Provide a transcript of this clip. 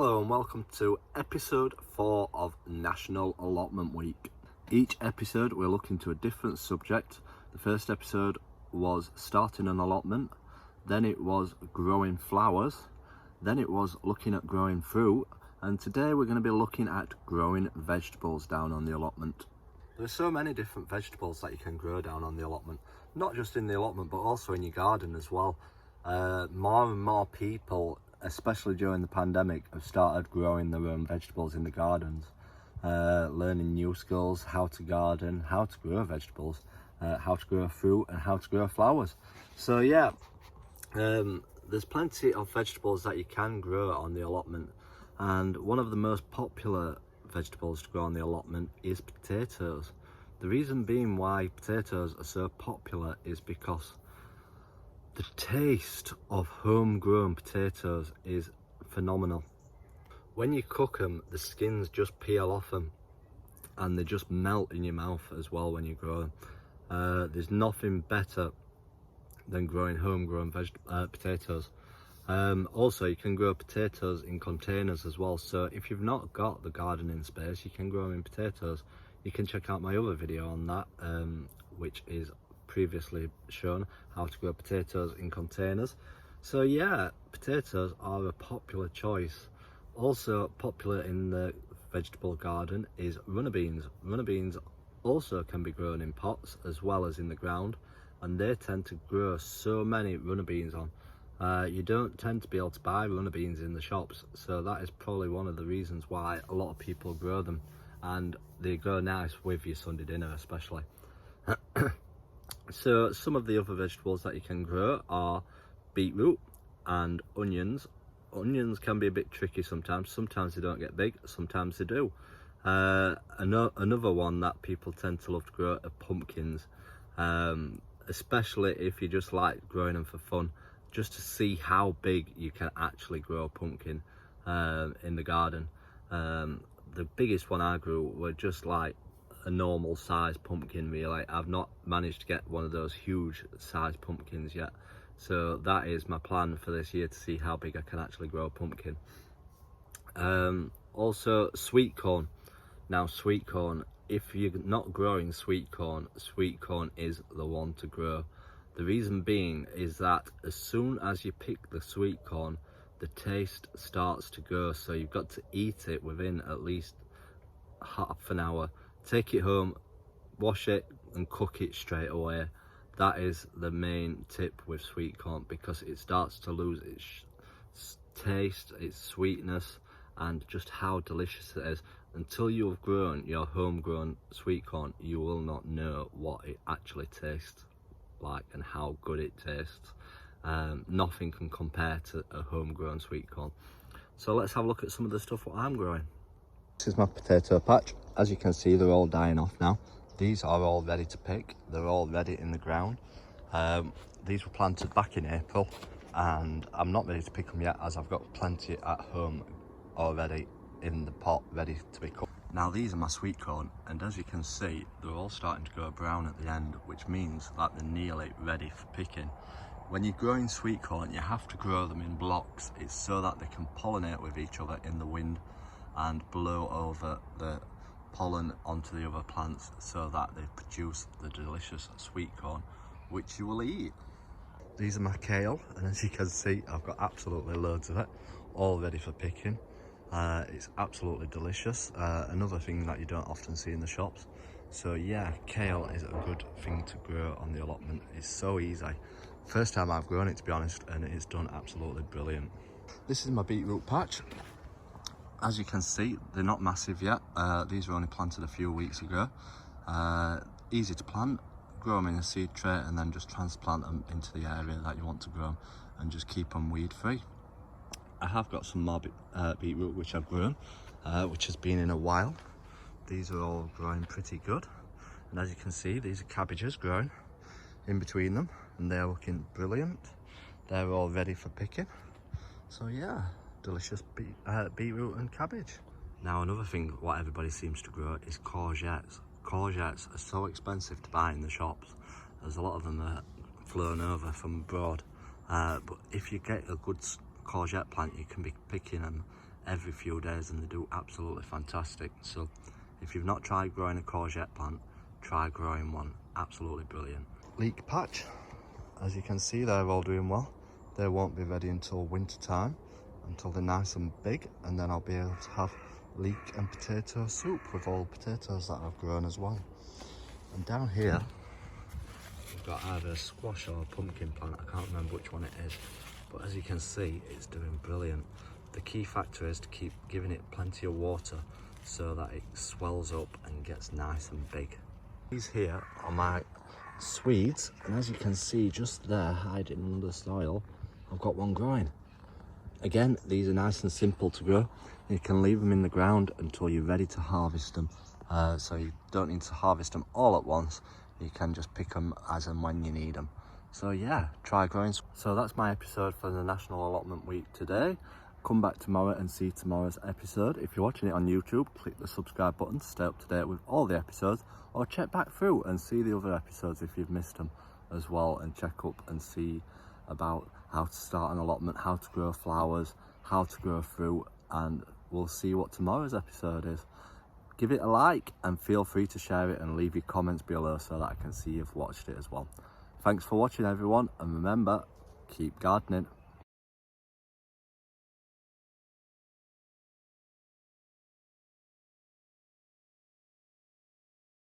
Hello and welcome to episode 4 of National Allotment Week. Each episode we're looking to a different subject. The first episode was starting an allotment, then it was growing flowers, then it was looking at growing fruit, and today we're going to be looking at growing vegetables down on the allotment. There's so many different vegetables that you can grow down on the allotment, not just in the allotment but also in your garden as well. More and more people, especially during the pandemic, have started growing their own vegetables in the gardens, learning new skills, how to garden, how to grow vegetables, how to grow fruit and how to grow flowers. So yeah, there's plenty of vegetables that you can grow on the allotment, and one of the most popular vegetables to grow on the allotment is potatoes. The reason being why potatoes are so popular is because the taste of homegrown potatoes is phenomenal. When you cook them, the skins just peel off them and they just melt in your mouth as well when you grow them. There's nothing better than growing homegrown potatoes. Also, you can grow potatoes in containers as well. So if you've not got the gardening space, you can grow them in potatoes. You can check out my other video on that, which is previously shown how to grow potatoes in containers. So yeah, potatoes are a popular choice. Also popular in the vegetable garden is runner beans. Runner beans also can be grown in pots as well as in the ground, and they tend to grow so many runner beans on. You don't tend to be able to buy runner beans in the shops, so that is probably one of the reasons why a lot of people grow them, and they go nice with your Sunday dinner especially. So some of the other vegetables that you can grow are beetroot and onions. Onions can be a bit tricky sometimes they don't get big, sometimes they do. Another one that people tend to love to grow are pumpkins, especially if you just like growing them for fun, just to see how big you can actually grow a pumpkin in the garden. The biggest one I grew were just like a normal size pumpkin really. I've not managed to get one of those huge size pumpkins yet, so that is my plan for this year, to see how big I can actually grow a pumpkin. Also sweet corn. Now sweet corn, if you're not growing sweet corn is the one to grow. The reason being is that as soon as you pick the sweet corn, the taste starts to go, so you've got to eat it within at least half an hour. Take it home, wash it and cook it straight away. That is the main tip with sweet corn, because it starts to lose its taste, its sweetness, and just how delicious it is. Until you have grown your homegrown sweet corn, you will not know what it actually tastes like and how good it tastes. Nothing can compare to a homegrown sweet corn. So let's have a look at some of the stuff what I'm growing. This is my potato patch. As you can see, they're all dying off now. These are all ready to pick. They're all ready in the ground. These were planted back in April, and I'm not ready to pick them yet, as I've got plenty at home already in the pot ready to be cooked. Now these are my sweet corn, and as you can see, they're all starting to go brown at the end, which means that they're nearly ready for picking. When you're growing sweet corn, you have to grow them in blocks. It's so that they can pollinate with each other in the wind and blow over the pollen onto the other plants, so that they produce the delicious sweet corn which you will eat. These are my kale, and as you can see, I've got absolutely loads of it, all ready for picking. It's absolutely delicious. Another thing that you don't often see in the shops. So yeah, kale is a good thing to grow on the allotment. It's so easy. First time I've grown it, to be honest, and it's done absolutely brilliant. This is my beetroot patch. As you can see, they're not massive yet. These were only planted a few weeks ago. Easy to plant. Grow them in a seed tray and then just transplant them into the area that you want to grow them, and just keep them weed free. I have got some more beetroot which I've grown, which has been in a while. These are all growing pretty good, and as you can see, these are cabbages growing in between them, and they're looking brilliant. They're all ready for picking. So yeah, delicious beetroot and cabbage. Now another thing what everybody seems to grow is courgettes. Courgettes are so expensive to buy in the shops, as a lot of them are flown over from abroad. But if you get a good courgette plant, you can be picking them every few days, and they do absolutely fantastic. So if you've not tried growing a courgette plant, try growing one. Absolutely brilliant. Leek patch, as you can see, they're all doing well. They won't be ready until winter time, until they're nice and big, and then I'll be able to have leek and potato soup with all the potatoes that I've grown as well. And down here we've got either a squash or a pumpkin plant, I can't remember which one it is, but as you can see, it's doing brilliant. The key factor is to keep giving it plenty of water so that it swells up and gets nice and big. These here are my Swedes, and as you can see just there hiding under the soil, I've got one growing. Again, these are nice and simple to grow. You can leave them in the ground until you're ready to harvest them. So you don't need to harvest them all at once. You can just pick them as and when you need them. So yeah, try growing. So that's my episode for the National Allotment Week today. Come back tomorrow and see tomorrow's episode. If you're watching it on YouTube, click the subscribe button to stay up to date with all the episodes, or check back through and see the other episodes if you've missed them as well, and check up and see about how to start an allotment, how to grow flowers, how to grow fruit, and we'll see what tomorrow's episode is. Give it a like and feel free to share it and leave your comments below so that I can see you've watched it as well. Thanks for watching everyone, and remember, keep gardening.